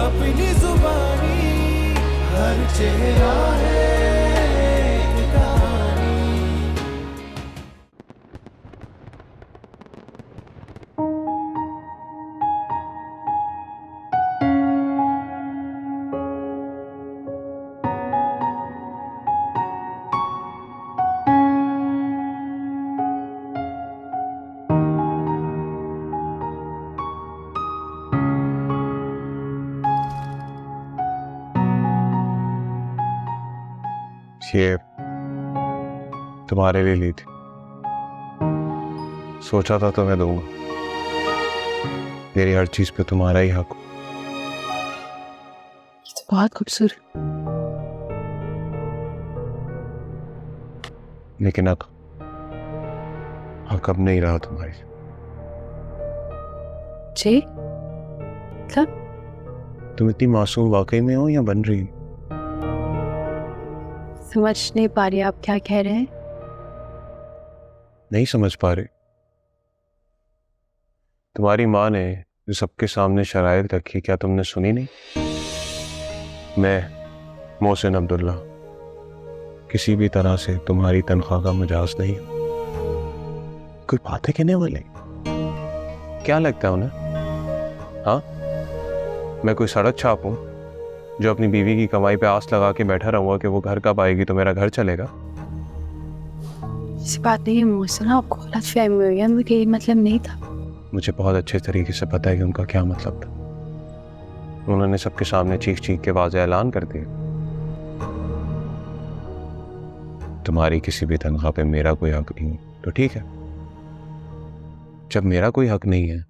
अपनी जुबानी हर चेहरा है एक कहानी। ये तुम्हारे लिए ली थी, सोचा था तुम्हें दूंगा। मेरी हर चीज पे तुम्हारा ही हक। ये तो बहुत खूबसूरत। लेकिन हक अब नहीं रहा तुम्हारी। जी मतलब तुम इतनी मासूम वाकई में हो या बन रही हो? समझ नहीं पा रही आप क्या कह रहे हैं। नहीं समझ पा रहे? तुम्हारी माँ ने जो सबके सामने शराइत रखी, क्या तुमने सुनी नहीं? मैं मोहसिन अब्दुल्ला किसी भी तरह से तुम्हारी तनख्वाह का मजाज नहीं हूं। कोई बातें कहने वाले क्या लगता है उन्हें? हाँ, मैं कोई सड़क छाप हूं जो अपनी बीवी की कमाई पे आस लगा के बैठा रहूंगा कि वो घर कब आएगी तो मेरा घर चलेगा? ऐसी बात नहीं है मोहसिन, आपको गलतफहमी हुई है, मुझे ये मतलब नहीं था। मुझे बहुत अच्छे तरीके से पता है कि उनका क्या मतलब था। उन्होंने सबके सामने चीख चीख के वाज़ेह ऐलान कर दिया, तुम्हारी किसी भी तनख्वाह पे मेरा कोई हक नहीं। तो ठीक है, जब मेरा कोई हक नहीं है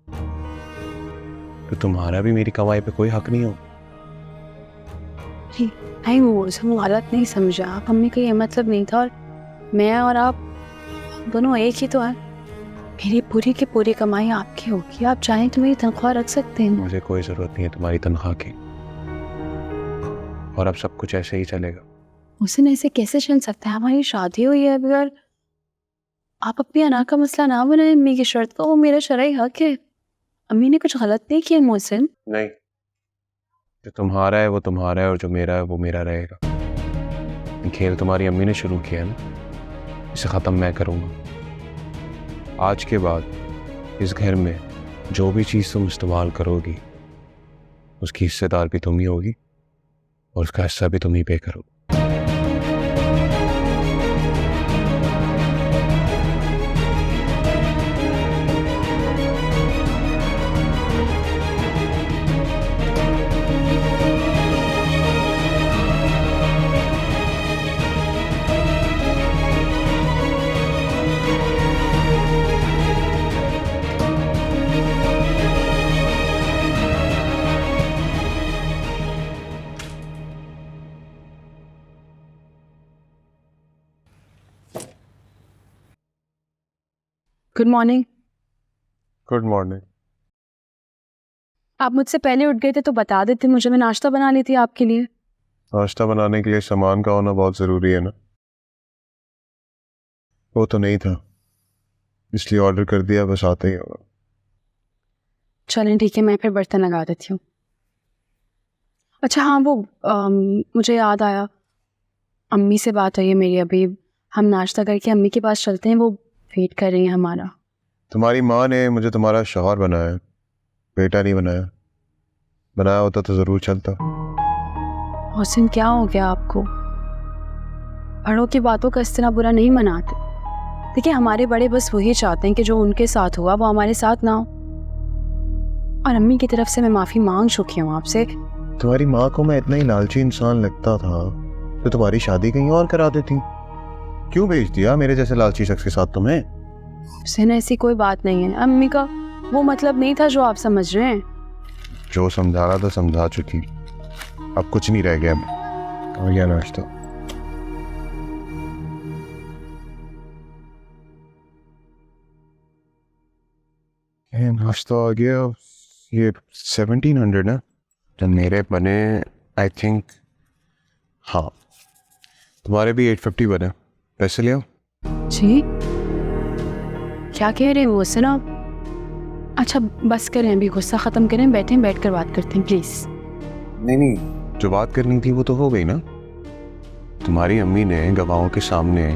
तो तुम्हारा भी मेरी कमाई पे कोई हक नहीं हो। नहीं मोहसिन, गलत नहीं समझा आप, मम्मी का ये मतलब नहीं था। और मैं और आप दोनों एक ही तो हैं। मेरी पूरी की पूरी कमाई आपकी होगी, आप चाहें तो मेरी तनख्वाह रख सकते हैं। मुझे कोई जरूरत नहीं है तुम्हारी तनख्वाह की, और अब सब कुछ ऐसे ही चलेगा। मोहसिन ऐसे कैसे चल सकता है? हमारी शादी हुई है अभी, और आप अपनी अना का मसला ना बनाए अम्मी की शर्त को, वो मेरा शरई हक है। अम्मी ने कुछ गलत नहीं किया मोहसिन। नहीं, जो तुम्हारा है वो तुम्हारा है और जो मेरा है वो मेरा रहेगा। खेल तुम्हारी अम्मी ने शुरू किया है ना, इसे ख़त्म मैं करूँगा। आज के बाद इस घर में जो भी चीज़ तुम इस्तेमाल करोगी उसकी हिस्सेदार भी तुम ही होगी और उसका हिस्सा भी तुम ही पे करोगे। Good morning. Good morning. आप मुझसे पहले उठ गए थे तो बता देते मुझे, मैं नाश्ता बना ली थी आपके लिए। नाश्ता बनाने के लिए सामान का होना बहुत ज़रूरी है ना, वो तो नहीं था इसलिए ऑर्डर कर दिया, बस आते ही होगा। चलें ठीक है, मैं फिर बर्तन लगा देती हूँ। अच्छा हाँ, वो मुझे याद आया, अम्मी से बात हुई है मेरी अभी। हम नाश्ता करके अम्मी के पास चलते हैं, वो वेट कर रही हैं हमारा। तुम्हारी माँ ने मुझे तुम्हारा शौहर बनाया, बेटा नहीं बनाया। बनाया होता तो ज़रूर चलता। मोहसिन क्या हो गया आपको? बड़ों की बातों का इस तरह बुरा नहीं मनाते। देखिए हमारे बड़े बस वही चाहते हैं कि जो उनके साथ हुआ वो हमारे साथ ना हो। और अम्मी की तरफ से मैं माफ़ी मांग चुकी हूँ आपसे। तुम्हारी माँ को मैं इतना ही लालची इंसान लगता था तो तुम्हारी शादी कहीं और करा देती। क्यों भेज दिया मेरे जैसे लालची शख्स के साथ तुम्हें? हुसैन ऐसी कोई बात नहीं है, अम्मी का वो मतलब नहीं था जो आप समझ रहे हैं। जो समझाना था समझा चुकी, अब कुछ नहीं रह गया। कहाँ गया नाश्ता? नाश्ता आ गया। ये 1700 ना, जब मेरे बने आई थिंक, हाँ तुम्हारे भी 850 बने। पैसे ले आओ। जी क्या कह रहे हैं हुसैन आप? अच्छा बस करें, अभी गुस्सा ख़त्म करें, बैठें, बैठ कर बात करते हैं प्लीज़। नहीं, जो बात करनी थी वो तो हो गई ना। तुम्हारी अम्मी ने गवाहों के सामने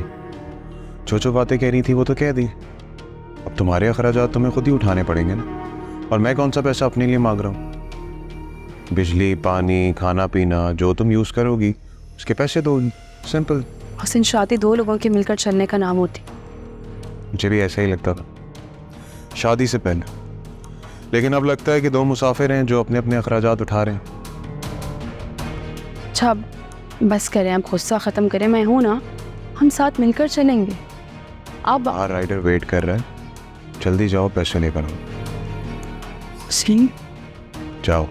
जो बातें कह रही थी वो तो कह दी। अब तुम्हारे अखराजात तुम्हें खुद ही उठाने पड़ेंगे ना। और मैं कौन सा पैसा अपने लिए मांग रहा हूँ? बिजली, पानी, खाना पीना जो तुम यूज़ करोगी उसके पैसे दोगी, सिंपल। मोहसिन, शादी दो लोगों के मिलकर चलने का नाम होती। मुझे भी ऐसा ही लगता था शादी से पहले, लेकिन अब लगता है कि दो मुसाफिर हैं जो अपने अपने अखराजात उठा रहे हैं। अच्छा, बस करें, आप गुस्सा ख़त्म करें, मैं हूँ ना, हम साथ मिलकर चलेंगे। आप बाहर राइडर वेट कर रहा है, जल्दी जाओ, पैसे लेकर आओ। सिंह, जाओ।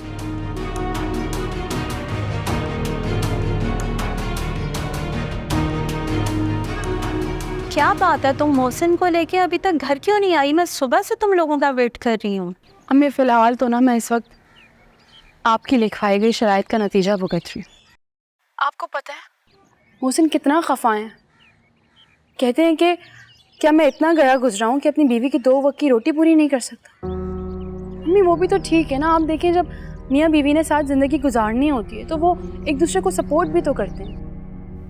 क्या बात है, तुम मोहसिन को लेके अभी तक घर क्यों नहीं आई? मैं सुबह से तुम लोगों का वेट कर रही हूँ। अम्मी फ़िलहाल तो ना मैं इस वक्त आपकी लिखवाई गई शराइत का नतीजा भुगत रही हूँ। आपको पता है मोहसिन कितना खफा है। कहते हैं कि क्या मैं इतना गया गुजरा हूँ कि अपनी बीवी की 2 वक्त की रोटी पूरी नहीं कर सकता। अम्मी वो भी तो ठीक है ना, आप देखें जब मियाँ बीवी ने साथ ज़िंदगी गुजारनी होती है तो वो एक दूसरे को सपोर्ट भी तो करते हैं।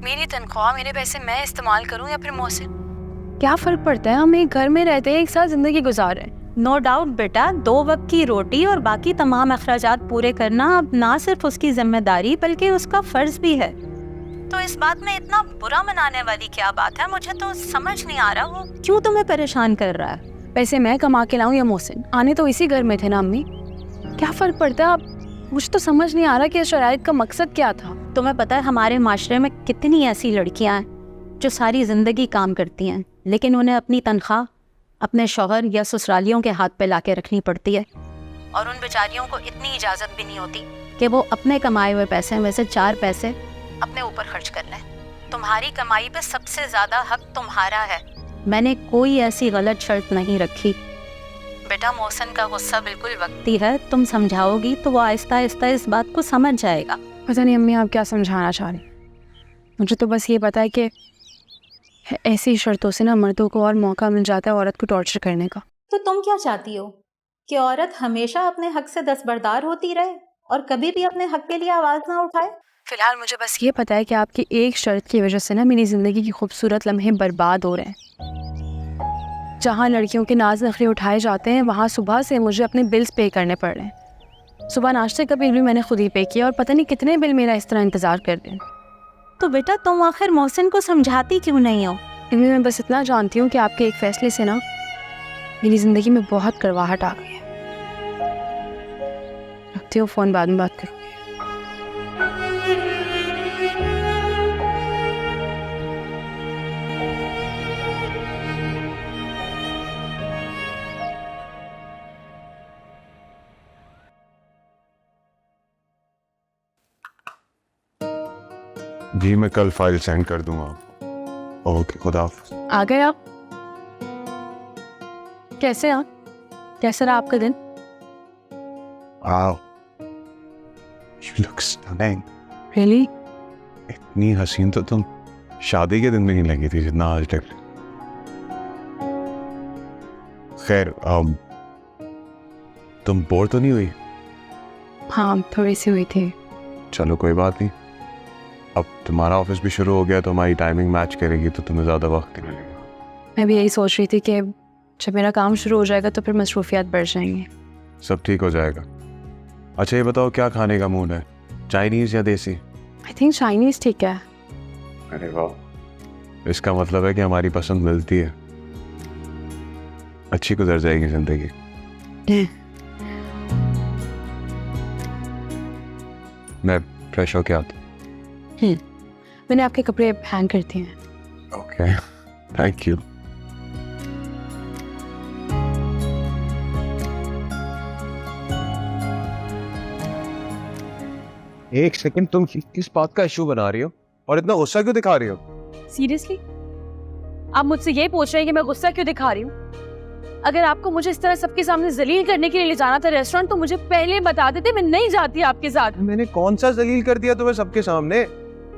मेरी तनख्वाह, मेरे पैसे मैं इस्तेमाल करूँ या फिर मोहसिन, क्या फ़र्क पड़ता है? हम एक घर में रहते हैं, एक साथ ज़िंदगी गुजार रहे हैं। नो डाउट बेटा, 2 वक्त की रोटी और बाकी तमाम अखराजात पूरे करना अब ना सिर्फ उसकी जिम्मेदारी बल्कि उसका फ़र्ज भी है। तो इस बात में इतना बुरा मनाने वाली क्या बात है? मुझे तो समझ नहीं आ रहा वो क्यों तुम्हें परेशान कर रहा है। पैसे मैं कमा के लाऊं या मोहसिन? आने तो इसी घर में थे ना अम्मी, क्या फ़र्क पड़ता है? आप, मुझे तो समझ नहीं आ रहा कि इस शराइत का मकसद क्या था। तुम्हें पता है हमारे माशरे में कितनी ऐसी लड़कियां हैं जो सारी ज़िंदगी काम करती हैं लेकिन उन्हें अपनी तनख्वाह अपने शौहर या ससुरालियों के हाथ पे लाके रखनी पड़ती है, और उन बेचारियों को इतनी इजाज़त भी नहीं होती कि वो अपने कमाए हुए पैसे में से 4 पैसे अपने ऊपर खर्च कर लें। तुम्हारी कमाई पे सबसे ज़्यादा हक तुम्हारा है। मैंने कोई ऐसी गलत शर्त नहीं रखी। बेटा, मोहसिन का गुस्सा बिल्कुल वक्ती है, तुम समझाओगी तो वो आहिस्ता आहिस्ता इस बात को समझ जाएगा। पता नहीं अम्मी आप क्या समझाना चाह रही। मुझे तो बस ये पता है कि ऐसी शर्तों से ना मर्दों को और मौका मिल जाता है औरत को टॉर्चर करने का। तो तुम क्या चाहती हो कि औरत हमेशा अपने हक से दस्तबरदार होती रहे और कभी भी अपने हक के लिए आवाज़ ना उठाए? फिलहाल मुझे बस ये पता है कि आपकी एक शर्त की वजह से ना मेरी ज़िंदगी की खूबसूरत लम्हे बर्बाद हो रहे हैं। जहाँ लड़कियों के नाज नखरे उठाए जाते हैं वहाँ सुबह से मुझे अपने बिल्स पे करने पड़ रहे हैं। सुबह नाश्ते का बिल भी मैंने खुद ही पे किया और पता नहीं कितने बिल मेरा इस तरह इंतज़ार कर रहे हैं। तो बेटा तुम आखिर मोहसिन को समझाती क्यों नहीं हो? इनमें मैं बस इतना जानती हूँ कि आपके एक फ़ैसले से ना मेरी ज़िंदगी में बहुत कड़वाहट आ गई है। रखती हूँ फ़ोन, बाद में बात करूँ। जी मैं कल फाइल सेंड कर दूंगा आपको। ओके, खुदा हाफ़िज़। आ गए आप? कैसे आप? कैसा रहा आपका दिन? Wow, you look stunning. Really? इतनी हसीन तो तुम शादी के दिन में नहीं लगी थी जितना आज तक। खैर, तुम बोर तो नहीं हुई? हाँ, थोड़ी सी हुई थी। चलो कोई बात नहीं, अब तुम्हारा ऑफिस भी शुरू हो गया तो हमारी टाइमिंग मैच करेगी तो तुम्हें ज़्यादा वक्त नहीं मिलेगा। मैं भी यही सोच रही थी कि जब मेरा काम शुरू हो जाएगा तो फिर मसरूफियात बढ़ जाएंगी। सब ठीक हो जाएगा। अच्छा ये बताओ क्या खाने का मूड है, चाइनीज़ या देसी? आई थिंक चाइनीज़ ठीक है। अरे वाह, इसका मतलब है कि हमारी पसंद मिलती है, अच्छी गुजर जाएगी जिंदगी। मैं फ्रेश होके आता हूँ। मैंने आपके कपड़े हैंग कर दिए हैं। Okay, thank you. एक सेकंड, तुम किस बात का इशू बना रही हो और इतना गुस्सा क्यों दिखा रही हो? सीरियसली आप मुझसे ये पूछ रहे हैं कि मैं गुस्सा क्यों दिखा रही हूँ? अगर आपको मुझे इस तरह सबके सामने जलील करने के लिए ले जाना था रेस्टोरेंट तो मुझे पहले बता देते, मैं नहीं जाती आपके साथ। मैंने कौन सा जलील कर दिया तुम्हें सबके सामने?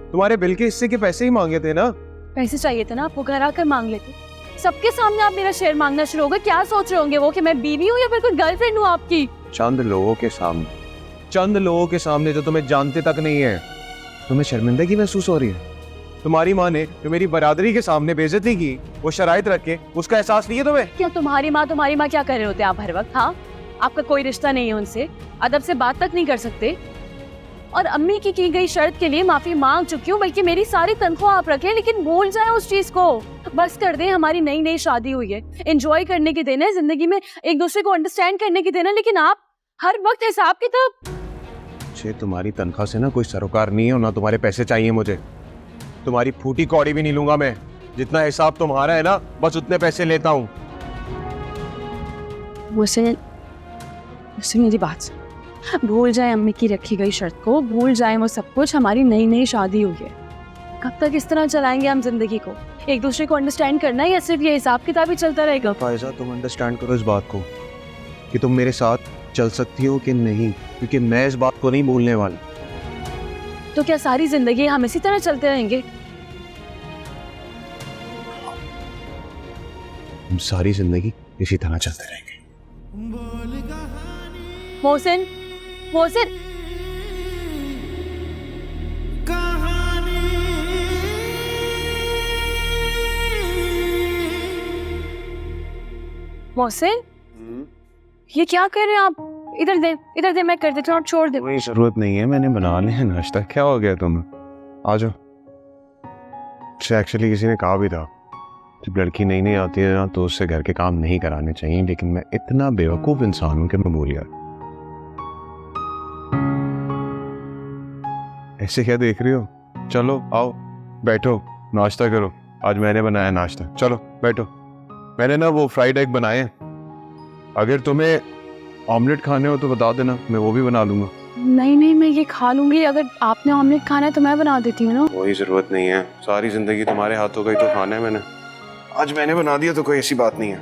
तुम्हारे बिल के हिस्से के पैसे ही मांगे थे ना। पैसे चाहिए थे ना, आपको घर आकर मांग लेते। सबके सामने आप मेरा शेयर मांगना शुरू हो गए। क्या सोच रहे होंगे वो कि मैं बीवी हूँ या फिर कोई गर्लफ्रेंड हूँ आपकी? चंद लोगों के सामने चंद लोगों के सामने जो तुम्हें जानते तक नहीं है, तुम्हें शर्मिंदगी महसूस हो रही है? तुम्हारी माँ ने जो मेरी बरादरी के सामने बेइज्जती की, वो शराइत रख के, उसका एहसास नहीं है तुम्हें? क्या तुम्हारी माँ क्या कर रहे होते हैं आप हर वक्त? हाँ, आपका कोई रिश्ता नहीं है उनसे, अदब से बात तक नहीं कर सकते, और अम्मी की गई शर्त के लिए माफी मांग चुकी हूँ, बल्कि मेरी सारी तनख्वाह आप रखें, लेकिन भूल जाए उस चीज को। बस कर दें, हमारी नई नई शादी हुई है, एंजॉय करने की दिन है, जिंदगी में एक दूसरे को अंडरस्टैंड करने की दिन है, लेकिन आप हर वक्त हिसाब किताब। मुझे तुम्हारी तनख्वाह से ना कोई सरोकार नहीं है, और ना तुम्हारे पैसे चाहिए मुझे। तुम्हारी फूटी कौड़ी भी नहीं लूंगा मैं। जितना हिसाब तुम्हारा है ना, बस उतने पैसे लेता हूँ। मुझसे मेरी बात सुन। भूल जाए अम्मी की रखी गई शर्त को, भूल जाए वो सब कुछ। हमारी नई नई शादी हुई है, कब तक इस तरह चलाएंगे हम जिंदगी को? एक दूसरे को अंडरस्टैंड करना है या सिर्फ ये हिसाब किताब ही चलता रहेगा? फायजा, तुम अंडरस्टैंड करो इस बात को कि तुम मेरे साथ चल सकती हो कि नहीं, क्योंकि मैं इस बात को नहीं भूलने वाला। तो क्या सारी जिंदगी हम इसी तरह चलते रहेंगे? हम सारी जिंदगी इसी तरह चलते रहेंगे। मोहसिन, मोहसिन, मोहसिन, ये क्या कर रहे हैं आप? इधर दे, मैं कर देती हूँ, छोड़ दे। कोई जरूरत नहीं है, मैंने बना लिया नाश्ता। क्या हो गया तुम्हें? आ जाओ। एक्चुअली किसी ने कहा भी था, जब लड़की नई नई आती है ना, तो उससे घर के काम नहीं कराने चाहिए, लेकिन मैं इतना बेवकूफ इंसान हूँ कि मैं भूल गया। ऐसे क्या देख रही हो? चलो आओ, बैठो, नाश्ता करो। आज मैंने बनाया नाश्ता, चलो बैठो। मैंने ना वो फ्राइड एग बनाए हैं, अगर तुम्हें ऑमलेट खाने हो तो बता देना, मैं वो भी बना लूंगा। नहीं, मैं ये खा लूंगी। अगर आपने ऑमलेट खाना है तो मैं बना देती हूँ ना। कोई जरूरत नहीं है, सारी जिंदगी तुम्हारे हाथों का ही तो खाना है मैंने। आज मैंने बना दिया तो कोई ऐसी बात नहीं है।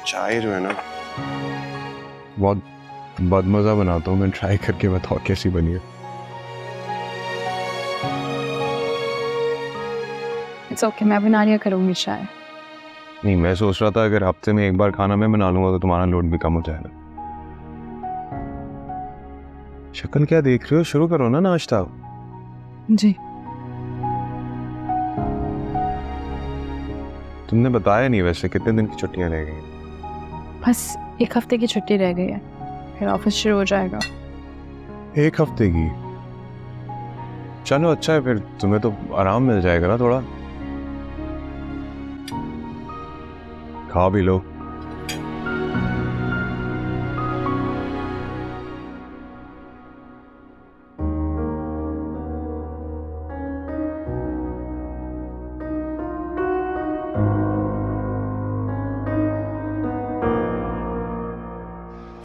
चाय जो है ना, बहुत बदमजा बनाता हूँ मैं। ट्राई करके बताओ कैसी बनी है। इट्स ओके, मैं बना लिया करूँगी चाय। नहीं, मैं सोच रहा था अगर हफ्ते में एक बार खाना मैं बना लूंगा तो तुम्हारा लोड भी कम हो जाएगा। शक्ल क्या देख रहे हो? शुरू करो ना नाश्ता। जी। तुमने बताया नहीं वैसे कितने दिन की छुट्टियां रह गई? बस एक हफ्ते की छुट्टी रह गई है, फिर ऑफिस शुरू हो जाएगा। एक हफ्ते की? चलो अच्छा है, फिर तुम्हें तो आराम मिल जाएगा ना थोड़ा। खा भी लो।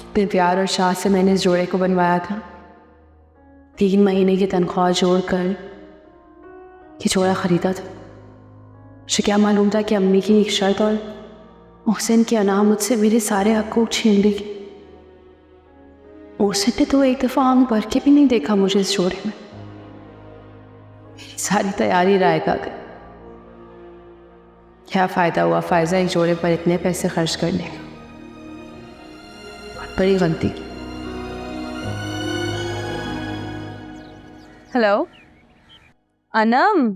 इतने प्यार और शाह से मैंने इस जोड़े को बनवाया था। 3 महीने की तनख्वाह जोड़कर ये जोड़ा खरीदा था। मुझे क्या मालूम था कि अम्मी की एक शर्त और मोहसिन की अना मुझसे मेरे सारे हकूक छीन लेगी। मोहसिन ने तो एक दफ़ा आंख भर के भी नहीं देखा मुझे इस जोड़े में। सारी तैयारी रायगा गई। क्या फ़ायदा हुआ फायजा एक जोड़े पर इतने पैसे खर्च करने का? बड़ी गलती की। हेलो अनम,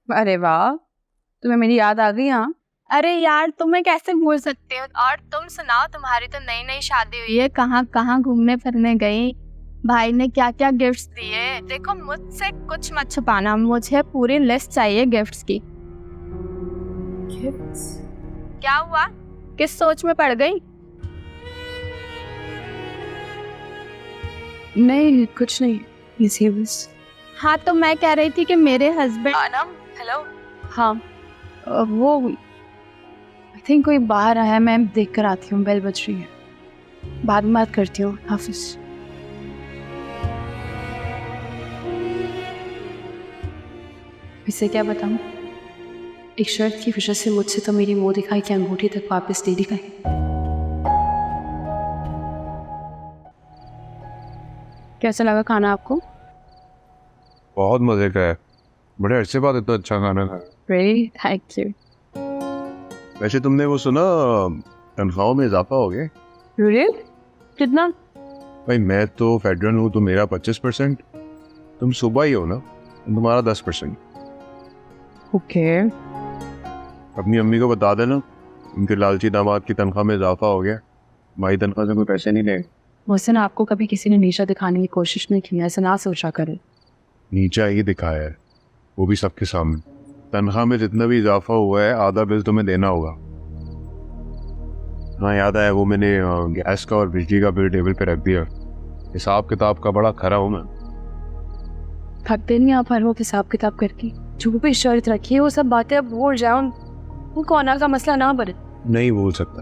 अरे वाह, तुम्हें मेरी याद आ गई? हाँ। अरे यार, तुम्हें कैसे भूल सकते हो। और तुम सुनाओ, तुम्हारी तो नई नई शादी हुई है, कहाँ कहाँ घूमने फिरने गई? भाई ने क्या क्या गिफ्ट्स दिए? देखो, मुझसे कुछ मत छुपाना, मुझे पूरी लिस्ट चाहिए गिफ्ट्स की। गिफ्ट्स? क्या हुआ, किस सोच में पड़ गई? नहीं, कुछ नहीं, इसी बस। हाँ, तो मैं कह रही थी कि मेरे हस्बैंड। अनम, हेलो। हाँ, वो आई थिंक कोई बाहर आया है, मैं देख कर आती हूँ, बेल बज रही है। बाद में बात करती हूँ, हाफिज। इसे क्या बताऊँ? एक शर्त की वजह से मुझसे तो मेरी मुंह दिखाई की अंगूठी तक वापस दे दी गई। कैसा लगा खाना आपको? बहुत मजे का है, बड़े अरसे बाद इतना अच्छा खाना खाया। Really? Thank you. वैसे तुमने वो सुना, तनख्वाहों में इजाफा हो गया? Really? कितना? भाई मैं तो फेडरल हूँ तो मेरा 25%, तुम सुबह ही हो ना, तुम्हारा 10%। ओके। अपनी अम्मी को बता देना उनके लालची दामाद की तनख्वाह में इजाफा हो गया, भाई तनख्वाह से कोई पैसे नहीं लेंगे। मोहसिन, आपको कभी किसी ने नीचा दिखाने की कोशिश नहीं की, ऐसा ना सोचा करे। नीचा ही दिखाया है, वो भी सबके सामने। तनख्वाह में जितना भी इजाफा हुआ है आधा बिल तुम्हें देना होगा। हाँ याद आया, वो मैंने गैस का और बिजली का बिल टेबल पे रख दिया। हिसाब किताब का बड़ा खरा हूँ मैं। थकते नहीं आप हर वक्त हिसाब किताब करके? जो भी शर्त रखी है वो सब बातें अब भूल जाओ, वो कोना का मसला ना बने। नहीं भूल सकता,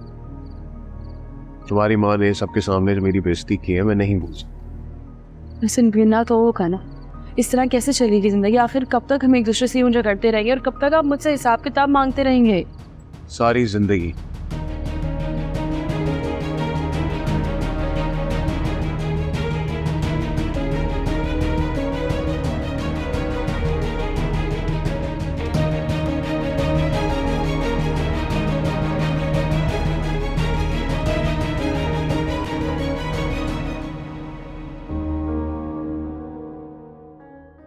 तुम्हारी माँ ने सबके सामने जो मेरी बेइज्जती की है मैं नहीं भूल सकता। लेकिन गिरना तो होगा ना, इस तरह कैसे चलेगी जिंदगी? आखिर कब तक हम एक दूसरे से यूं झगड़ते रहेंगे और कब तक आप मुझसे हिसाब किताब मांगते रहेंगे? सारी जिंदगी।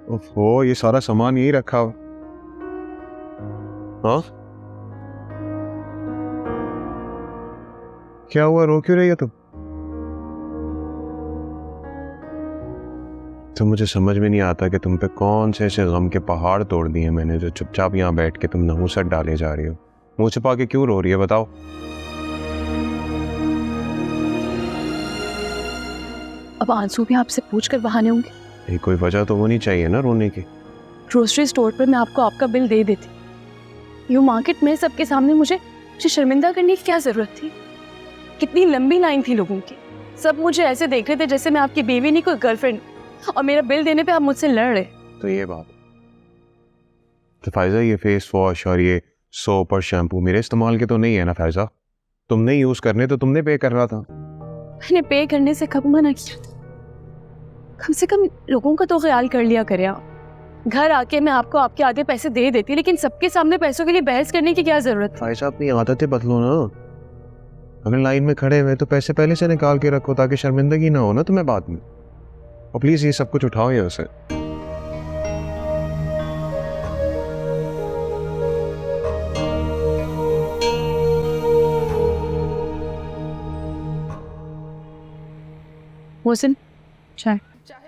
ओहो, ये सारा सामान यही रखा हो? हाँ क्या हुआ, रो क्यों रही है तुम? तो मुझे समझ में नहीं आता कि तुम पे कौन से ऐसे गम के पहाड़ तोड़ दिए मैंने, जो चुपचाप यहाँ बैठ के तुम नहुसत डाले जा रही हो। मुंह छुपा के क्यों रो रही है बताओ? अब आंसू भी आपसे पूछ कर बहाने होंगे? ये कोई वजह तो होनी चाहिए ना रोने की। ग्रोसरी स्टोर पर मैं आपको आपका बिल दे देती, यूं मार्केट में सबके सामने मुझे शर्मिंदा करने की क्या जरूरत थी? कितनी लंबी लाइन थी लोगों की, सब मुझे ऐसे देख रहे थे जैसे मैं आपकी बीवी नहीं कोई गर्लफ्रेंड, और मेरा बिल देने पे आप मुझसे लड़ रहे। तो ये बात तो फायजा, ये फेस वॉश और ये सोप और शैम्पू मेरे इस्तेमाल के तो नहीं है ना फायजा? तुमने यूज करने तो तुमने पे करना था। मैंने पे करने से कब मना किया था? कम से कम लोगों का तो ख्याल कर लिया करे आप। घर आके मैं आपको आपके आधे पैसे दे देती, लेकिन सबके सामने पैसों के लिए बहस करने की क्या जरूरत थी? फायजा अपनी आदतें बदलो ना। अगर लाइन में खड़े हुए तो पैसे पहले से निकाल के रखो ताकि शर्मिंदगी ना हो ना तुम्हें बाद में। और प्लीज ये सब कुछ उठाओ यहाँ से। मोहसिन, चाय।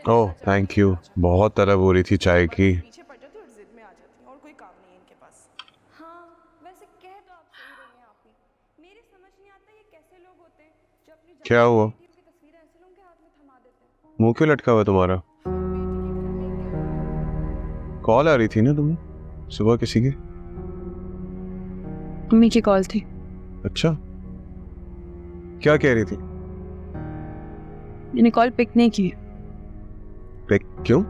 ओह थैंक यू, बहुत तलब हो रही थी चाय की। पीछे पड़ जाती और जिद में आ जाती हैं और कोई काम नहीं है इनके पास। हाँ वैसे कह तो आप सही रही हैं आप ही। मेरे समझ नहीं आता ये कैसे लोग होते हैं जो अपनी क्या हुआ? बेटियों की तस्वीरें ऐसे लोगों के हाथ में थमा देते हैं। मुंह क्यों लटका हुआ तुम्हारा? कॉल आ रही थी ना तुम्हें सुबह किसी की? मम्मी की कॉल थी। अच्छा, क्या कह रही थी? मैंने कॉल पिक नहीं की क्यों?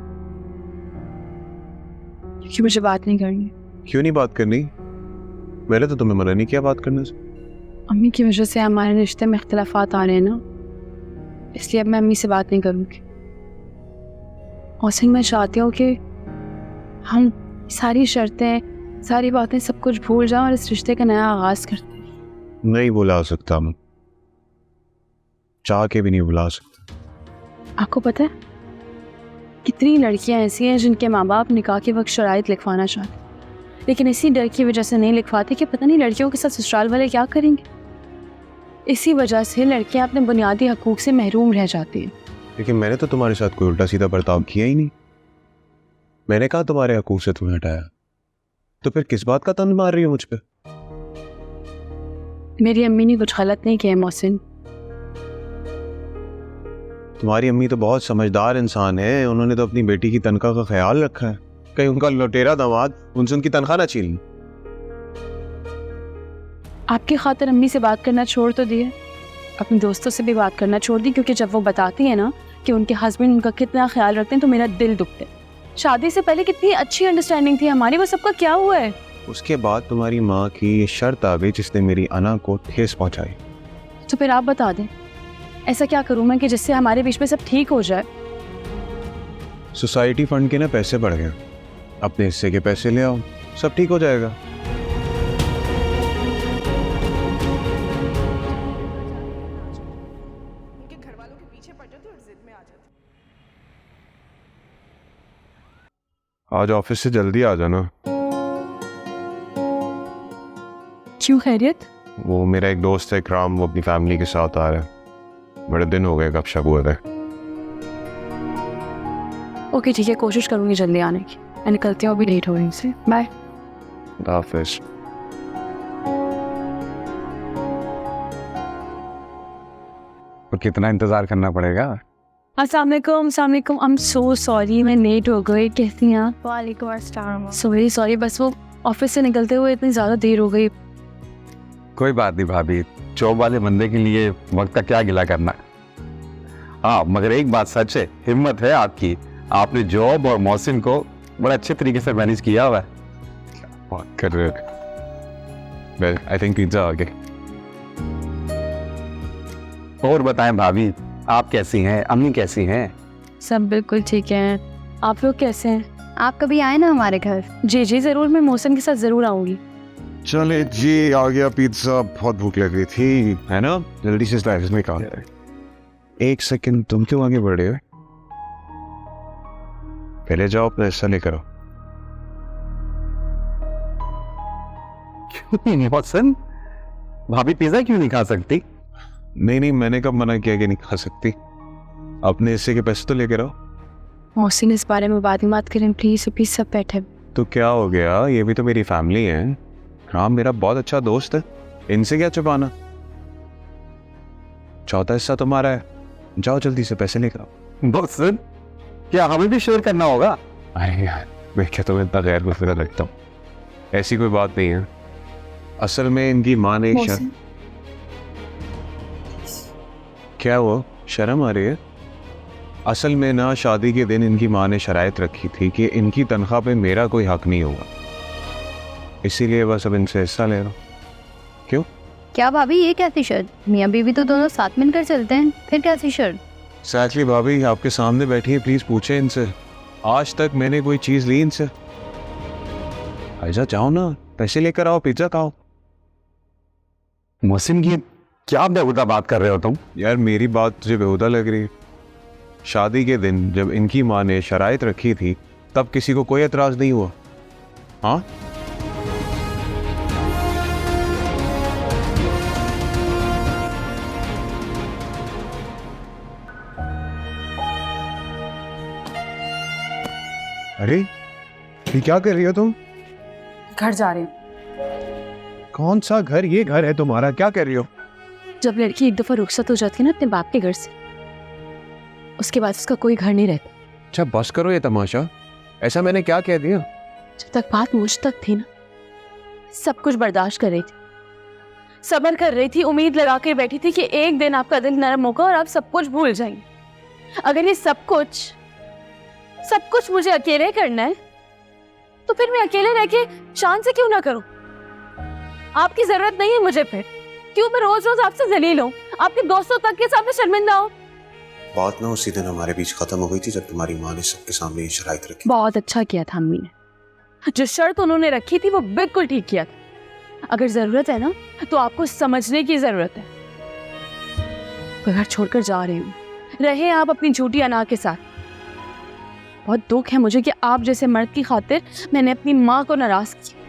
क्योंकि मुझे बात नहीं करनी। क्यों नहीं बात करनी? मैंने तो तुम्हें मना नहीं किया बात करने से। अम्मी की वजह से हमारे रिश्ते में इख्तिलाफात आ रहे हैं ना, इसलिए अब मैं अम्मी से बात नहीं करूँगी। और मैं चाहती हूँ कि हम सारी शर्तें, सारी बातें, सब कुछ भूल जाएं और इस रिश्ते का नया आगाज करते हैं। नहीं बुला सकता मैं, चाह के भी नहीं बुला सकता। आपको पता है कितनी लड़कियां ऐसी हैं जिनके माँ बाप निकाह के वक्त शराइत लिखवाना चाहते, लेकिन इसी डर की वजह से नहीं लिखवाते कि पता नहीं लड़कियों के साथ ससुराल वाले क्या करेंगे। इसी वजह से लड़कियां अपने बुनियादी हकूक से महरूम रह जाती हैं। लेकिन मैंने तो तुम्हारे साथ कोई उल्टा सीधा बर्ताव किया ही नहीं। मैंने कहा तुम्हारे हकूक से तुम्हें हटाया, तो फिर किस बात का तंज मार रही हो मुझ पे? मेरी अम्मी ने कुछ गलत नहीं किया मोहसिन। तुम्हारी अम्मी तो बहुत समझदार इंसान है, उन्होंने तो अपनी बेटी की तनख्वाह का ख्याल रखा है। कहीं उनका लुटेरा दामाद उनसे उनकी तनख्वाह ना छीन ली। आपकी खातिर अम्मी से बात करना छोड़ तो दिए, अपने दोस्तों से भी बात करना छोड़ दी, क्योंकि जब वो बताती है ना कि उनके हस्बैंड उनका कितना ख्याल रखते हैं तो मेरा दिल दुखता है। शादी से पहले कितनी अच्छी अंडरस्टैंडिंग थी हमारी, वो सबका क्या हुआ है? उसके बाद तुम्हारी माँ की ये शर्त आ गई जिसने मेरी अना को ठेस पहुंचाई। तो फिर आप बता दें, ऐसा क्या करूं मैं कि जिससे हमारे बीच में सब ठीक हो जाए? सोसाइटी फंड के ना पैसे बढ़ गए, अपने हिस्से के पैसे ले आओ, सब ठीक हो जाएगा। उनके घर घर वालों के पीछे पड़ जाती और जिद में आ जाती। आज ऑफिस से जल्दी आ जाना। क्यों, खैरियत? वो मेरा एक दोस्त है इकराम, वो अपनी फैमिली के साथ आ रहा है। बड़े दिन हो गए गपशप हुए थे। ओके ठीक है, कोशिश करूँगी जल्दी आने की। मैं निकलती हूँ, अभी लेट हो रही से। बाय। हाफिज। और कितना इंतजार करना पड़ेगा? अस्सलाम वालेकुम। आई एम सो सॉरी, मैं लेट हो गई। कैसी हैं आप? वालेकुम अस्सलाम। सॉरी, बस वो ऑफिस से निकलते हुए इतनी ज़्यादा देर हो गई। कोई बात नहीं भाभी, जॉब वाले बंदे के लिए वक्त का क्या गिला करना। हाँ, मगर एक बात सच है, हिम्मत है आपकी। आपने जॉब और मोहसिन को बड़ा अच्छे तरीके से मैनेज किया हुआ है। बात कर रहे थे। आई थिंक पिज्जा आ गया। और बताएं भाभी, आप कैसी हैं? अम्मी कैसी हैं? सब बिल्कुल ठीक है। आप लोग कैसे हैं? आप कभी आए ना हमारे घर। जी ज़रूर, मैं मौसम के साथ ज़रूर आऊँगी। चले जी, आ गया पिज्जा। बहुत भूख लग रही थी, है ना? जल्दी से स्लाइस में खा लेते हैं। एक सेकंड, तुम क्यों आगे बढ़े हो? पहले जाओ अपना हिस्सा लेकर आओ। क्यों मोहसिन, भाभी पिज्जा क्यों नहीं खा सकती? नहीं, मैंने कब मना किया कि नहीं खा सकती? अपने हिस्से के पैसे तो लेकर आओ। मौसी ने इस बारे में बात करें प्लीज़ सब बैठे। तो क्या हो गया, ये भी तो मेरी फैमिली है। हाँ, मेरा बहुत अच्छा दोस्त है, इनसे क्या छुपाना। चौथा हिस्सा तुम्हारा है, जाओ जल्दी से पैसे लेकर आओ। मोहसिन, क्या हमें भी शेयर करना होगा? अरे यार, मैं क्या तुम्हें इतना गैर गुस्सा लगता हूँ? ऐसी कोई बात नहीं है। असल में इनकी माँ ने मौसी, क्या हुआ, शर्म आ रही है? असल में ना, शादी के दिन इनकी माँ ने शराइत रखी थी कि इनकी तनख्वाह पे मेरा कोई हक नहीं होगा, इसीलिए बस अब इनसे हिस्सा ले रहा हूँ। क्यों? क्या भाभी, ये कैसी शर्त? मियाँ बीवी तो दोनों साथ मिलकर चलते हैं, फिर कैसी शर्त? एक्चुअली भाभी आपके सामने बैठी है, प्लीज पूछे इनसे। आज तक मैंने कोई चीज ली इनसे? आजा, जाओ ना, पैसे लेकर आओ, पिज्जा खाओ। मोहसिन, ये क्या बेहुदा बात कर रहे हो तुम? यार मेरी बात तुझे बेहुदा लग रही है? शादी के दिन जब इनकी माँ ने शराइत रखी थी, तब किसी को कोई एतराज नहीं हुआ? हाँ, अरे ये क्या कर रही हो तुम? घर जा रही हूँ। कौन सा घर? ये घर है तुम्हारा, क्या कर रही हो? जब लड़की एक दफ़ा रुखसत हो जाती है ना अपने बाप के घर से, उसके बाद उसका कोई घर नहीं रहता। अच्छा बस करो ये तमाशा, ऐसा मैंने क्या कह दिया? जब तक बात मुझ तक थी ना, सब कुछ बर्दाश्त कर रही थी, सब्र कर रही थी, उम्मीद लगा कर बैठी थी कि एक दिन आपका दिल नरम होगा और आप सब कुछ भूल जाएंगे। अगर ये सब कुछ मुझे अकेले करना है, तो फिर मैं अकेले रह के शान से क्यों ना करूं? आपकी जरूरत नहीं है मुझे, फिर क्यों मैं रोज रोज आपसे जलील हूं, आपके दोस्तों तक के सामने शर्मिंदा हूं? बात ना उसी दिन हमारे बीच खत्म हो गई थी जब तुम्हारी माँ ने सबके सामने ये शराइत रखी। बहुत अच्छा किया था अम्मी ने, जो शर्त उन्होंने रखी थी वो बिल्कुल ठीक किया था। अगर जरूरत है ना, तो आपको समझने की जरूरत है। घर छोड़कर जा रही हूँ, रहे आप अपनी झूठी अना के साथ। बहुत दुख है मुझे कि आप जैसे मर्द की खातिर मैंने अपनी माँ को नाराज किया।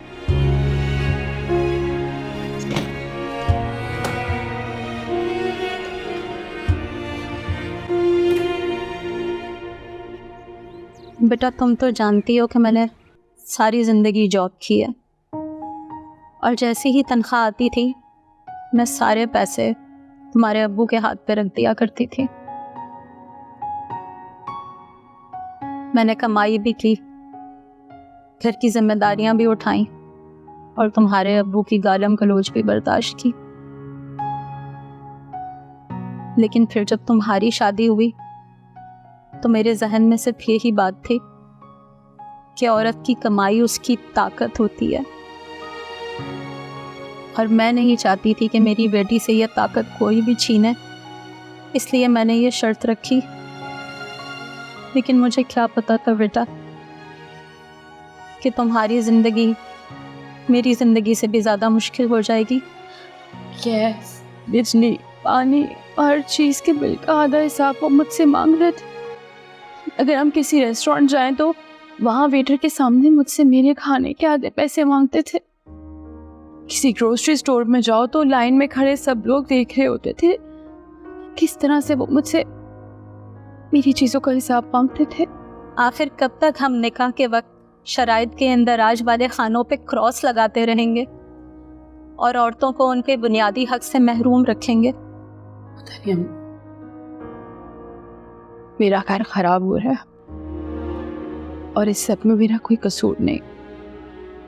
बेटा, तुम तो जानती हो कि मैंने सारी ज़िंदगी जॉब की है, और जैसी ही तनख्वाह आती थी, मैं सारे पैसे तुम्हारे अब्बू के हाथ पे रख दिया करती थी। मैंने कमाई भी की, घर की जिम्मेदारियां भी उठाई, और तुम्हारे अब्बू की गालम गलोच भी बर्दाश्त की। लेकिन फिर जब तुम्हारी शादी हुई, तो मेरे जहन में सिर्फ यही बात थी कि औरत की कमाई उसकी ताकत होती है, और मैं नहीं चाहती थी कि मेरी बेटी से यह ताकत कोई भी छीने। इसलिए मैंने ये शर्त रखी। लेकिन मुझे क्या पता था बेटा कि तुम्हारी जिंदगी मेरी जिंदगी से भी ज्यादा मुश्किल हो जाएगी। गैस, बिजली, पानी, हर चीज़ के बिल का आधा हिसाब वो मुझसे मांग रहे थे। अगर हम किसी रेस्टोरेंट जाएं तो वहाँ वेटर के सामने मुझसे मेरे खाने के आधे पैसे मांगते थे। किसी ग्रोसरी स्टोर में जाओ तो लाइन में खड़े सब लोग देख रहे होते थे किस तरह से वो मुझसे मेरी चीज़ों का हिसाब मांगते थे। आखिर कब तक हम निकाह के वक्त शराइत के इंदराज वाले खानों पे क्रॉस लगाते रहेंगे और औरतों को उनके बुनियादी हक से महरूम रखेंगे? मेरा घर खराब हो रहा है और इस सब में मेरा कोई कसूर नहीं।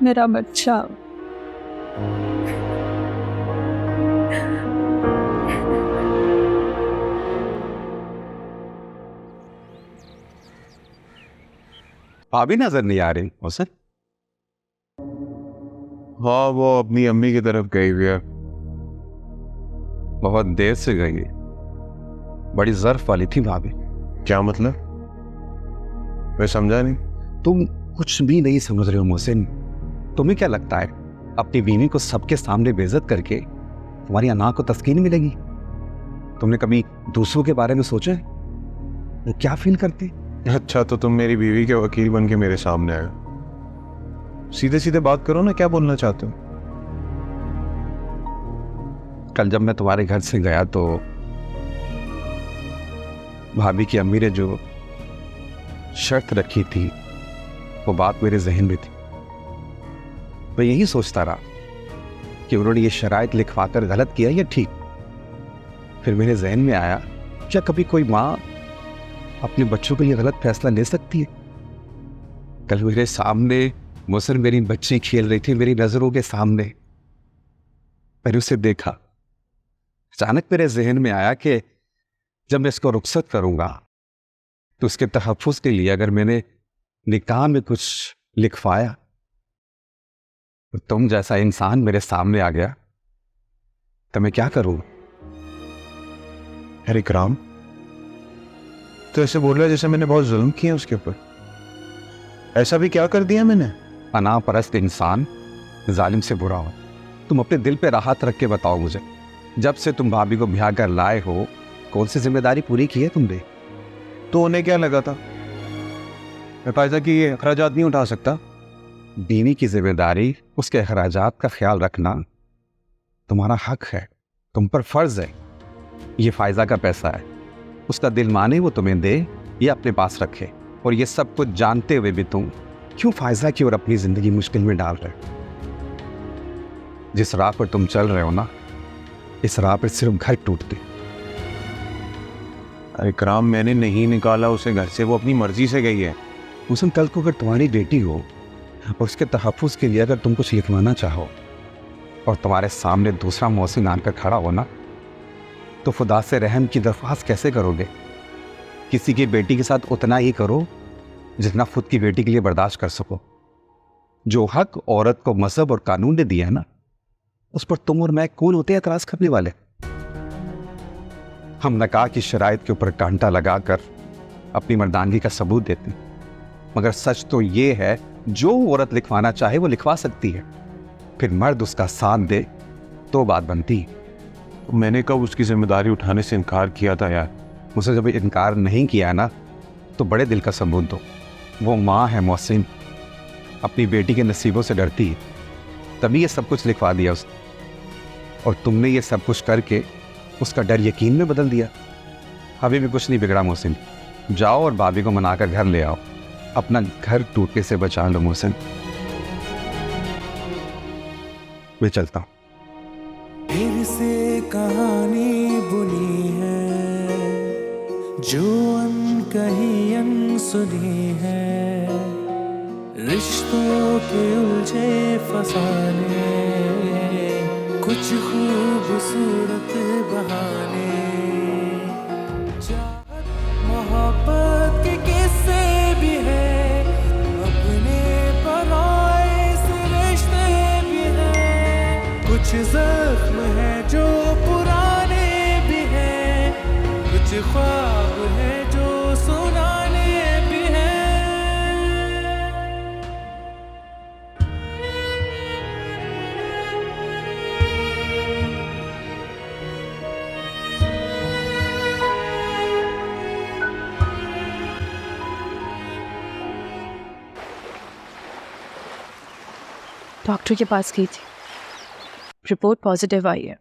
मेरा बच्चा भाभी नजर नहीं आ रही मोहसिन। हाँ, वो अपनी अम्मी की तरफ गई हुई है। बहुत देर से गई, बड़ी ज़र्फ वाली थी भाभी। क्या मतलब? मैं समझा नहीं। तुम कुछ भी नहीं समझ रहे हो मोहसिन। तुम्हें क्या लगता है अपनी बीवी को सबके सामने बेइज्जत करके तुम्हारी अना को तस्कीन मिलेगी? तुमने कभी दूसरों के बारे में सोचा है वो क्या फील करती? अच्छा, तो तुम मेरी बीवी के वकील बन के मेरे सामने आए। सीधे सीधे बात करो ना, क्या बोलना चाहते हो? कल जब मैं तुम्हारे घर से गया तो भाभी की अम्मी ने जो शर्त रखी थी वो बात मेरे जहन में थी। मैं यही सोचता रहा कि उन्होंने ये शराइत लिखवाकर गलत किया या ठीक। फिर मेरे जहन में आया, क्या कभी कोई माँ अपने बच्चों के लिए गलत फैसला ले सकती है? कल मेरे सामने मुसर मेरी बच्ची खेल रही थी, मेरी नजरों के सामने। मैंने उसे देखा। अचानक मेरे जहन में आया कि जब मैं इसको रुखसत करूंगा तो उसके तहफ़्फ़ुज़ के लिए अगर मैंने निकाह में कुछ लिखवाया तो तुम जैसा इंसान मेरे सामने आ गया तो मैं क्या करूं? अरे इकराम, तो ऐसे बोल रहा है जैसे मैंने बहुत जुल्म किया उसके ऊपर। ऐसा भी क्या कर दिया मैंने? अना परस्त इंसान जालिम से बुरा हो। तुम अपने दिल पे राहत रख के बताओ मुझे, जब से तुम भाभी को ब्याह कर लाए हो कौन सी जिम्मेदारी पूरी की है तुमने? तो उन्हें क्या लगा था मैं फायदा की ये अखराजात नहीं उठा सकता? बीवी की जिम्मेदारी, उसके अखराजात का ख्याल रखना तुम्हारा हक है, तुम पर फर्ज है। ये फायजा का पैसा है, उसका दिल माने वो तुम्हें दे या अपने पास रखे। और ये सब कुछ जानते हुए भी तुम क्यों फायजा की और अपनी जिंदगी मुश्किल में डाल रहे हो? जिस राह पर तुम चल रहे हो ना, इस राह पर सिर्फ घर टूटते। अरे इकराम, मैंने नहीं निकाला उसे घर से, वो अपनी मर्जी से गई है। मुसम, कल को अगर तुम्हारी बेटी हो और उसके तहफ़्फ़ुज़ के लिए अगर तुम कुछ लिखवाना चाहो और तुम्हारे सामने दूसरा मोहसिन आकर खड़ा हो ना, तो खुदा से रहम की दरख्वास्त कैसे करोगे? किसी की बेटी के साथ उतना ही करो जितना खुद की बेटी के लिए बर्दाश्त कर सको। जो हक औरत को मजहब और कानून ने दिया है ना, उस पर तुम और मैं कौन होते एतराज़ करने वाले? हम निकाह की शराइत के ऊपर कांटा लगाकर अपनी मर्दानगी का सबूत देते हैं, मगर सच तो ये है जो औरत लिखवाना चाहे वो लिखवा सकती है। फिर मर्द उसका साथ दे तो बात बनती। मैंने कब उसकी जिम्मेदारी उठाने से इनकार किया था यार? मुझसे जब इनकार नहीं किया ना, तो बड़े दिल का सबूत दो। वो माँ है मोहसिन, अपनी बेटी के नसीबों से डरती है, तभी ये सब कुछ लिखवा दिया उसने। और तुमने ये सब कुछ करके उसका डर यकीन में बदल दिया। अभी भी कुछ नहीं बिगड़ा मोहसिन, जाओ और भाभी को मनाकर घर ले आओ, अपना घर टूटने से बचा लो मोहसिन। मैं चलता हूँ। फिर से कहानी बुनी है जो अनकही अनसुनी है, रिश्तों के उलझे फसाने, कुछ खूबसूरत बहाने, चाहत मोहब्बत के किस्से भी है, अपने पराए से रिश्ते भी हैं, कुछ जख्म है जो पुराने भी हैं, कुछ ख्वाब है जो सुनाने भी हैं। डॉक्टर के पास गई थी, रिपोर्ट पॉजिटिव आई है।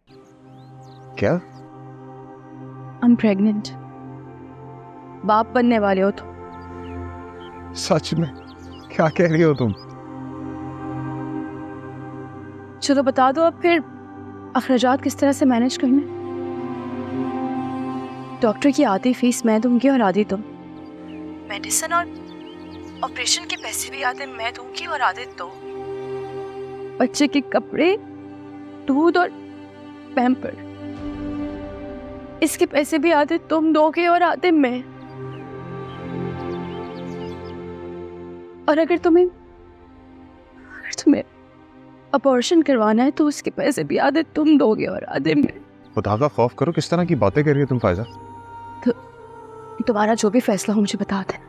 क्या? I am pregnant. बाप बनने वाले हो तुम। सच में? क्या कह रही हो तुम? चलो बता दो अब फिर अखराजात किस तरह से मैनेज करने। डॉक्टर की आधी फीस मैं दूंगी और आधी तुम। मेडिसिन और ऑपरेशन के पैसे भी आधे मैं दूंगी और आधे तुम। बच्चे के कपड़े, दूध और पैम्पर, इसके पैसे भी आधे तुम दोगे और आधे मैं। और अगर तुम्हें अबॉर्शन करवाना है तो उसके पैसे भी आधे तुम दोगे और आधे मैं। खुदा का खौफ करो, किस तरह की बातें कर रही हो तुम फायजा? तो तुम्हारा जो भी फैसला हो मुझे बता देना।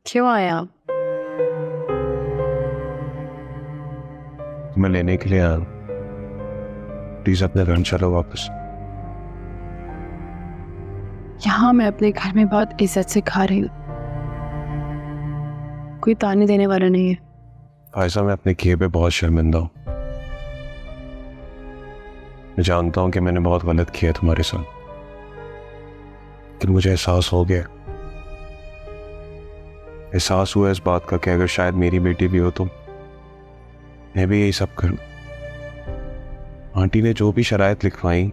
क्यों आए आप? मैं लेने के लिए आया। प्लीज अपने घर चलो वापस। यहाँ मैं अपने घर में बहुत इज्जत से खा रही हूँ, कोई ताने देने वाला नहीं है। फायजा, मैं अपने किए पे बहुत शर्मिंदा हूँ। मैं जानता हूँ कि मैंने बहुत गलत किया तुम्हारे साथ, लेकिन मुझे एहसास हो गया, एहसास हुआ इस बात का कि अगर शायद मेरी बेटी भी हो तो मैं भी यही सब करूं। आंटी ने जो भी शराइत लिखवाई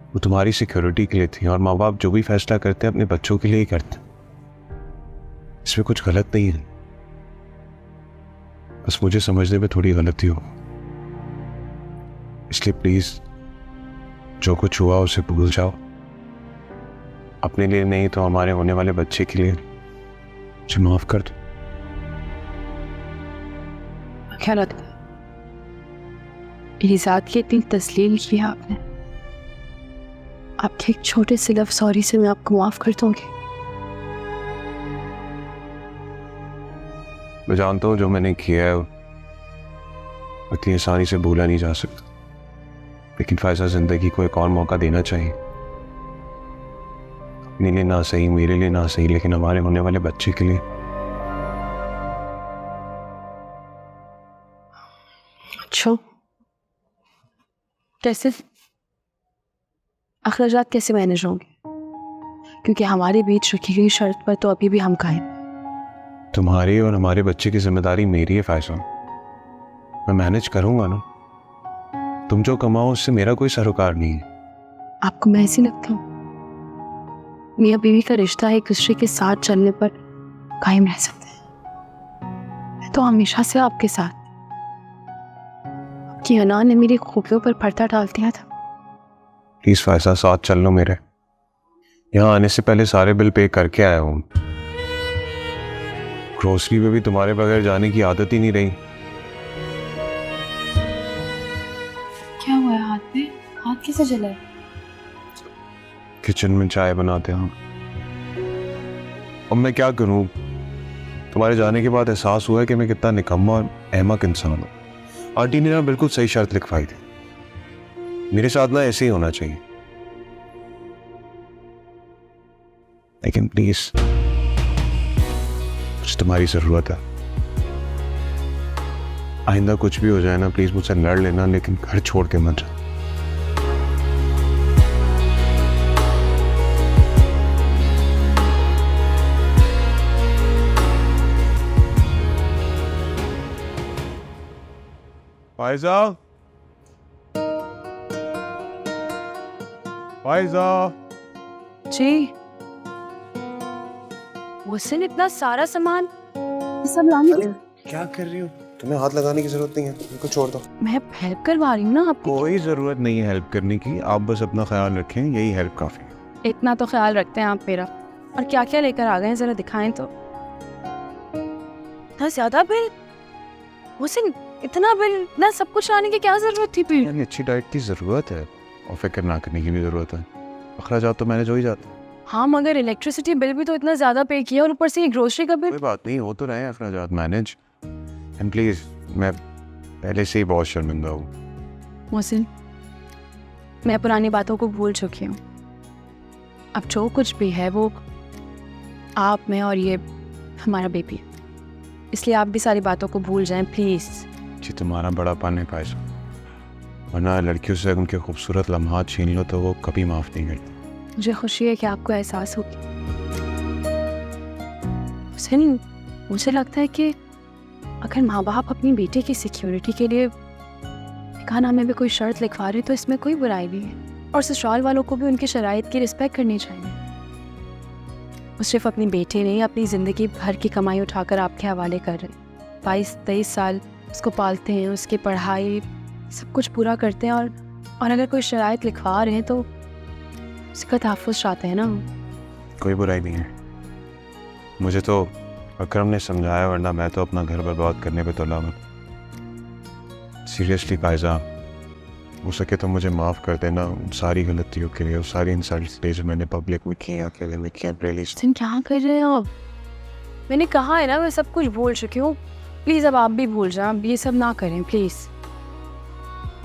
वो तुम्हारी सिक्योरिटी के लिए थी, और माँ बाप जो भी फैसला करते हैं अपने बच्चों के लिए ही करते हैं। इसमें कुछ गलत नहीं है, बस मुझे समझने में थोड़ी गलती हो। इसलिए प्लीज जो कुछ हुआ उसे भूल जाओ। अपने लिए नहीं तो हमारे होने वाले बच्चे के लिए मुझे माफ कर दो। क्या लगता है मेरी जात की इतनी तस्लील की आपने, आपके एक छोटे से लफ्ज़ सॉरी से मैं आपको माफ कर दूंगी। मैं जानता हूँ जो मैंने किया है इतनी आसानी से भूला नहीं जा सकता, लेकिन फायजा जिंदगी को एक और मौका देना चाहिए। अपने लिए ना सही, मेरे लिए ना सही, लेकिन हमारे होने वाले बच्चे के लिए। अच्छा, कैसे अखराजात कैसे मैनेज होंगे? क्योंकि हमारे बीच रखी गई शर्त पर तो अभी भी हम कायम। तुम्हारी और हमारे बच्चे की जिम्मेदारी मेरी है फायजा, मैं मैनेज करूंगा ना। तुम जो कमाओ उससे मेरा कोई सरोकार नहीं है। आपको मैं ऐसी लगता हूँ? मियाँ बीवी का रिश्ता एक दूसरे के साथ चलने पर कायम रह सकते हैं। मैं तो हमेशा से आपके साथ। आपकी अना ने मेरी खूबियों पर पर्दा डाल दिया था। प्लीज फायजा साथ चल लो मेरे। यहाँ आने से पहले सारे बिल पे करके आया हूँ। ग्रोसरी पे भी तुम्हारे बगैर जाने की आदत ही नहीं रही। क्या हुआ है हाथ पे? हाथ कैसे जला है? किचन में चाय बनाते हैं। अब मैं क्या करूं? तुम्हारे जाने के बाद एहसास हुआ है कि मैं कितना निकम्मा और अहमक इंसान हूं। आंटी ने ना बिल्कुल सही शर्त लिखवाई थी, मेरे साथ ना ऐसे ही होना चाहिए। लेकिन प्लीज मुझे तुम्हारी जरूरत है। आइंदा कुछ भी हो जाए ना, प्लीज मुझसे लड़ लेना, लेकिन घर छोड़ के मत जाओ। फायजा, फायजा। जी मुझसे इतना सारा सामान सब लाने के? क्या कर रही हो? तुम्हें हाथ लगाने की जरूरत नहीं है, उनको छोड़ दो। मैं हेल्प करवा रही हूँ ना आपको। कोई जरूरत नहीं है हेल्प करने की, आप बस अपना ख्याल रखें, यही हेल्प काफी है। इतना तो ख्याल रखते हैं आप मेरा। और क्या क्या लेकर आ गए हैं जरा दिखाएं तो। इतना ज्यादा बिल हुसैन, इतना बिल, इतना सब कुछ लाने की क्या जरूरत थी? फिर अच्छी डाइट की जरूरत है और फिक्र ना करने की भी जरूरत है। अखराजात तो मैनेज हो ही जाता है। हाँ मगर इलेक्ट्रिसिटी बिल भी तो इतना ज़्यादा पे किया और ऊपर से ये ग्रोसरी का बिल। कोई बात नहीं, हो तो रहे हैं अखराजात मैनेज। एंड प्लीज, मैं पहले से ही बहुत शर्मिंदा हूँ। मोहसिन, मैं पुरानी बातों को भूल चुकी हूँ। अब जो कुछ भी है वो आप, मैं और ये हमारा बेबी, इसलिए आप भी सारी बातों को भूल जाएं प्लीज़। जी तुम्हारा बड़ापन है पायसा, वरना लड़कियों से उनके खूबसूरत लम्हात छीन लो तो वो कभी माफ़ नहीं करती। मुझे खुशी है कि आपको एहसास हो। हुसैन, मुझे लगता है कि अगर माँ बाप अपनी बेटी की सिक्योरिटी के लिए निकाहनामे में कोई शर्त लिखवा रहे तो इसमें कोई बुराई नहीं है, और ससुराल वालों को भी उनकी शराइत की रिस्पेक्ट करनी चाहिए। वो सिर्फ अपनी बेटी नहीं, अपनी ज़िंदगी भर की कमाई उठाकर आपके हवाले कर रहे हैं। 22-23 साल उसको पालते हैं, उसकी पढ़ाई सब कुछ पूरा करते हैं, और अगर कोई शराइत लिखवा रहे हैं तो उसका तहफ़्फ़ुज़ चाहते हैं ना। कोई बुराई नहीं है। मुझे तो अकरम ने समझाया, वरना मैं तो अपना घर बर्बाद करने पे तुला हूँ। सीरियसली पायजा, हो सके तो मुझे माफ़ कर देना उन सारी गलतियों के लिए, उस सारी इंसल्ट्स जो मैंने पब्लिक में किया, अकेले में किया। रियली तुम क्या कर रहे हो? मैंने कहा है ना मैं सब कुछ भूल चुकी हूँ। प्लीज़ अब आप भी भूल जाएं, अब ये सब ना करें प्लीज़।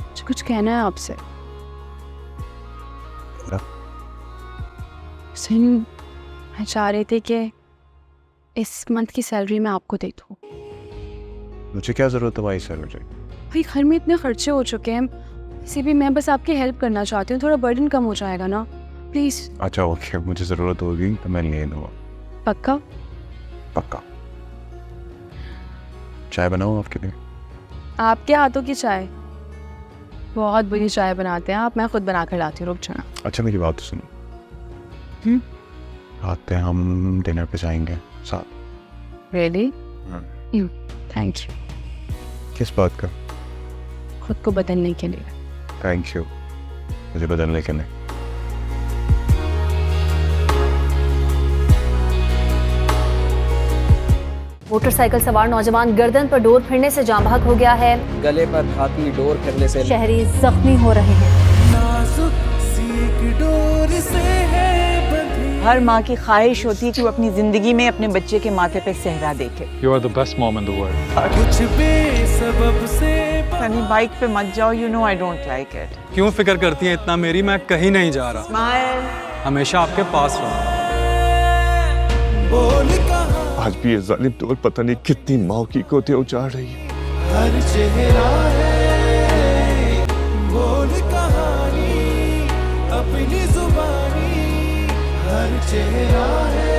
मुझे कुछ कहना है आपसे। हुसैन, मैं चाह रही थी कि इस मंथ की सैलरी मैं आपको दे दूँ। मुझे क्या ज़रूरत है तुम्हारी सैलरी? भाई घर में इतने खर्चे हो चुके हैं, इसी भी मैं बस आपकी हेल्प करना चाहती हूँ, थोड़ा बर्डन कम हो जाएगा ना प्लीज़। अच्छा ओके, मुझे ज़रूरत होगी तो मैं ले लूँगा। पक्का? पक्का। चाय बनाऊँ आपके लिए? आपके हाथों की चाय? बहुत बुरी चाय बनाते हैं आप, मैं खुद बना कर लाती हूँ, रुक जाना। अच्छा मेरी बात तो सुनो। रात पे हम डिनर पे जाएंगे साथ। रियली? Thank you. किस बात का? खुद को बदलने के लिए। थैंक यू, मुझे बदलने के लिए। मोटरसाइकिल सवार नौजवान गर्दन पर डोर फिरने से जाम बहक हो गया है। गले पर हाथी डोर फिरने से शहरी जख्मी हो रहे हैं। नाजुक सी एक डोर से है बंधी। हर माँ की ख्वाहिश होती है कि वो अपनी जिंदगी में अपने बच्चे के माथे पे सेहरा देखे। You are the best mom in the world. कुछ बेसबब से सनी बाइक पे मत जाओ, you know I don't like it. क्यों फिक्र करती हैं इतना मेरी? मैं कहीं नहीं जा रहा, Smile. हमेशा आपके पास रहूंगा। बोल कहाँ आज भी ये जालिम दौर पता नहीं कितनी माँ की गोते उजाड़ रही है। हर चेहरा है, बोल कहानी अपनी जुबानी। हर चेहरा है,